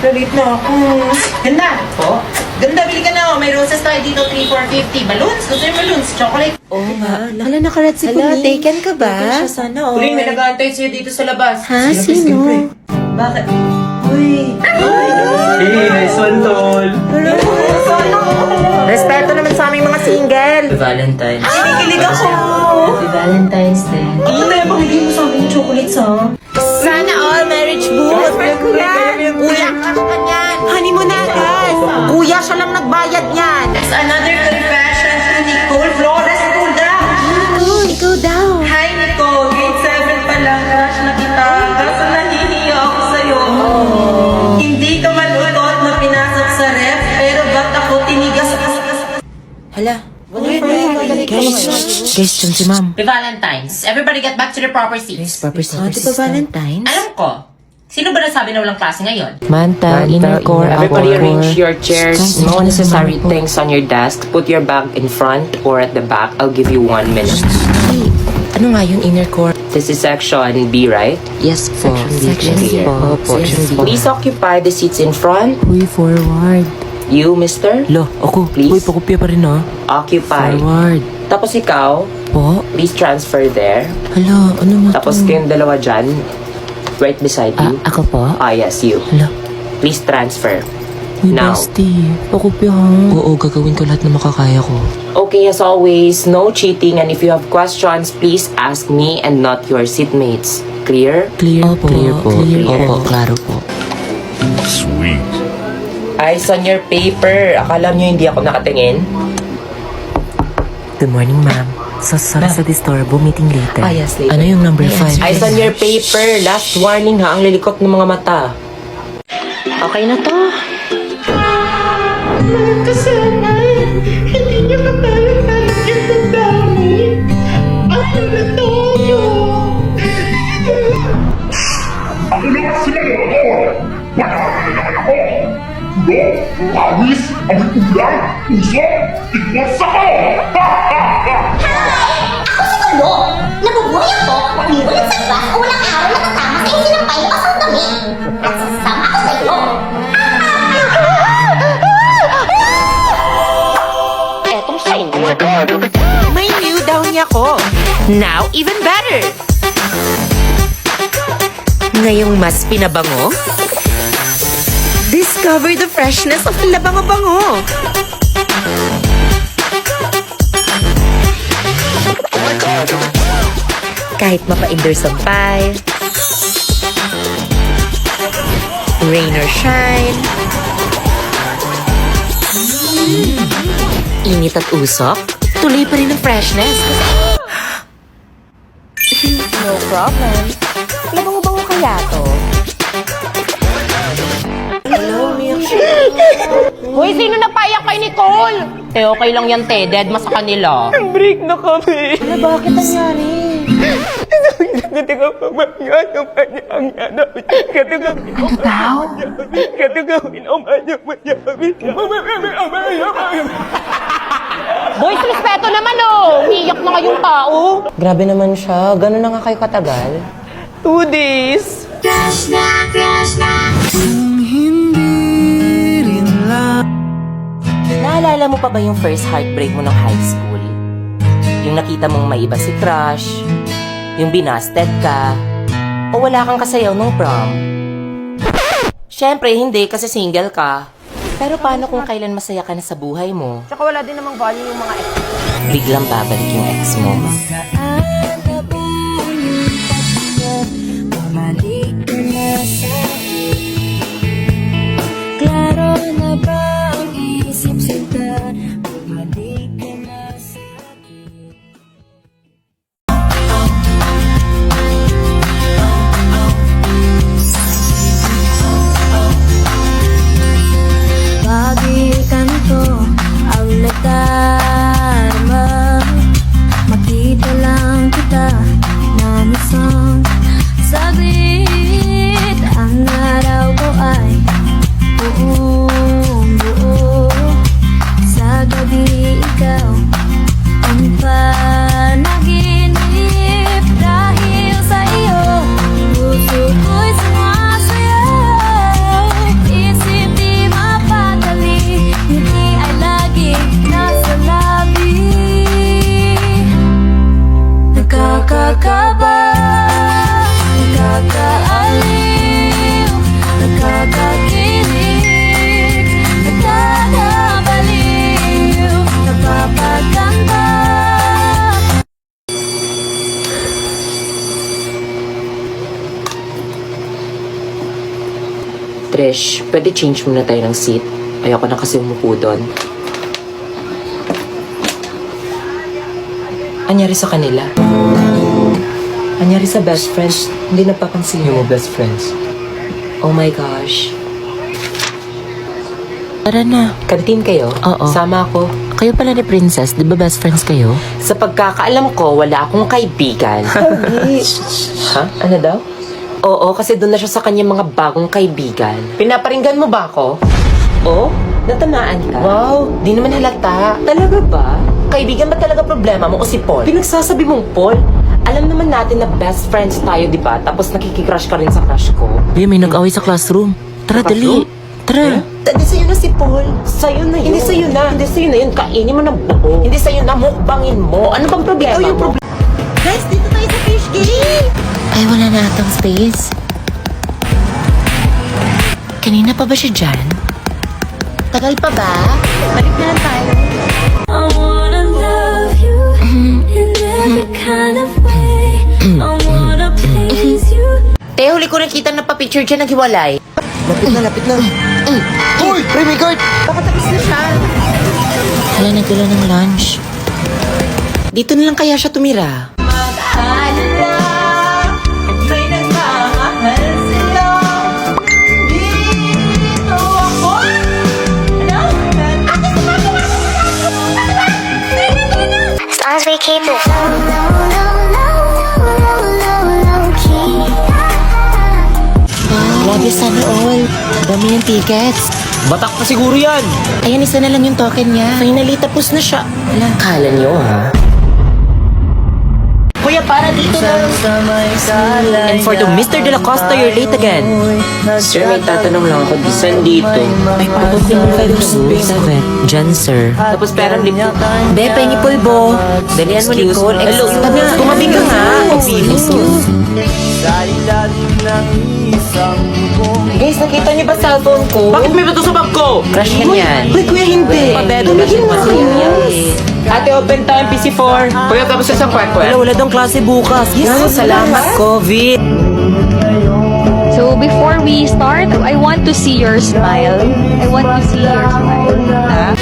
Lalit na ako. Ganda. Po? Ganda, bili ka na. May roses tayo dito, 3 for 50. Balloons? Gusto yung balloons? Chocolate? Oo nga. Hala, nakarat si Kuling. Hala, taken ka ba? Taken siya sana, oh. Kuling, may nag-aantay sa'yo dito sa labas. Ha? Sino? Bakit? Uy! Hey, nice one, tol. Respeto naman sa aming mga single. Valentine's. Kinikilig ako! Happy Valentine's Day. Ano na yung pangiging mo sa akin yung chocolates, ha? Sana all marriage booth. Kuya, kuya, yan. Honeymoon na agad. Kuya, siya lang nagbayad niyan. It's another confession to Nicole Flores. Nicole daw! Ikaw daw. Hi, Nicole. Grade 7 pa lang. Crush na kita. Kaso nahihiya ako sa'yo. Hindi ka malutot na pinasok sa ref, pero ba't ako tinigas? Hala. Guys, dyan si ma'am. The Valentines. Everybody get back to their proper seats. Di ba Valentine's? Alam ko, sino ba nasabi na walang klase ngayon? Manta, inner core, Everybody outer arrange core. your chairs. No unnecessary things on your desk. Put your bag in front or at the back. I'll give you 1 minute. Hey, ano nga yun, inner core? This is section B, right? Yes po. Section B po. Please occupy the seats in front. Uy, forward. You, mister, Lo, ako. Please. Uy, pakopya pa rin, occupy. Forward. Tapos ikaw, Po? please transfer there. Hala, ano mo Tapos kayong dalawa dyan, right beside you. Ako po? Yes, you. Hala. Please transfer. Uy, Now. bestie. Pakopya ha. Oo, gagawin ko lahat na makakaya ko. Okay, as always, no cheating. And if you have questions, please ask me and not your seatmates. Clear? Clear po. Clear po. Opo, klaro po. Eyes on your paper. Akala nyo hindi ako nakatingin? Good morning, ma'am. So, sorry sa disturbo. Meeting later. Yes, later. Ano yung number 5? Eyes on your paper. Last warning ha, ang lilikot ng mga mata. Okay na to. Ako naman si Marador! Panalo na naman ako! Ulo, pawis, amoy ulam, puso, igwas ako! Ako si Tulo! Nabubuhay ako, umiulit sa class o walang araw na kasama sa sinampay na pasang dami. At sasama ako sa iyo. Etong sa inyo. May new daw niya ko. Now, even better. Ngayong mas pinabango, discover the freshness of labango-bango. Kahit mapa-indoor sampay, rain or shine, init at usok, tuloy pa rin ang freshness. No problem. Labango-bango kaya to? Hoy, sino napayak kay Nicole? Okay lang yan, te. Dead ma sa kanila. Break na kami. Ano, bakit nangyari? Boys, respeto naman, oh. Umiiyak na ngayong tao. Grabe naman siya. Gano'n na nga kayo katagal? 2 days. Naalala mo pa ba yung first heartbreak mo ng high school? Yung nakita mong may iba si crush? Yung binasted ka? O wala kang kasayaw nung prom? Siyempre, hindi kasi single ka. Pero paano kung kailan masaya ka na sa buhay mo? Tsaka wala din namang value yung mga ex. Biglang babalik yung ex mo. Klaro na ba ang isip sinta? Bumalik ka na sa akin. Bagikan ko ang nadarama. Makita lang kita na isang saglit ang nakakakilig, nakakabaliw, napapaganda. Trish, pwede change muna tayo ng seat. Ayoko na kasi umupo doon. Anyari sa kanila? Anyari sa best friends? Hindi napapansin Yung mo. mo best friends. Oh my gosh. Tara na. Kantin kayo? Oo. Sama ako. Kayo pala ni Princess, di ba best friends kayo? Sa pagkakaalam ko, wala akong kaibigan. Ha? Ano daw? Oo, kasi doon na siya sa kanyang mga bagong kaibigan. Pinaparinggan mo ba ako? Oh? Natamaan ka? Wow, di naman halata. Talaga ba? Kaibigan ba talaga problema mo o si Paul? Pinagsasabi mong Paul? Alam naman natin na best friends tayo, di ba? Tapos nakikicrush ka rin sa crush ko. Be, may nag-away sa classroom. Tara, dali. Tara. Hindi sa'yo na si Paul. Sa'yo na yun. Hindi sa'yo na. Hindi sa'yo na yun. Kainin mo ng buo. Hindi sa'yo na. Mukbangin mo. Ano bang problema Ikaw yung mo? Guys, dito tayo sa fish gate! Ay, wala na atang space. Kanina pa ba siya dyan? Tagal pa ba? Balik na lang tayo. I wanna love you in every kind of way. I wanna please you. Te, huli ko nakita na pa-picture dyan naghiwalay. Lapit na, lapit na. Uy! Remy Guard! Nakatapos na siya. Hala, nagdala ng lunch. Dito na lang kaya siya tumira. May nagmamahal sila. Dito ako. Stars we keep it. Love you, sana all. Dami yung tickets. Batak pa siguro yan. Ayan, isa na lang yung token niya. Finally, tapos na siya. Wala, kala niyo ha? Kuya, para dito na. And for the Mr. De La Costa, you're late again. Sir, may tatanong lang ako. Saan dito? Ay, pabot din mo kayo sa vet. Dyan, sir. Tapos perang lip. Be, pengi pulbo. Dalihan mo, Nicole. Hello, tumabi ka nga. Excuse. Guys, nakita niyo ba cellphone ko? Bakit may bato sa bag ko? Crush niya yan. Uy, kuya, hindi. Tumigil na kayo. Ate, open time, PC4. Kuya, tapos sa isang kwek-kwek. Wala daw klase bukas. Yes, salamat, COVID. So before we start, I want to see your smile. I want to see your smile.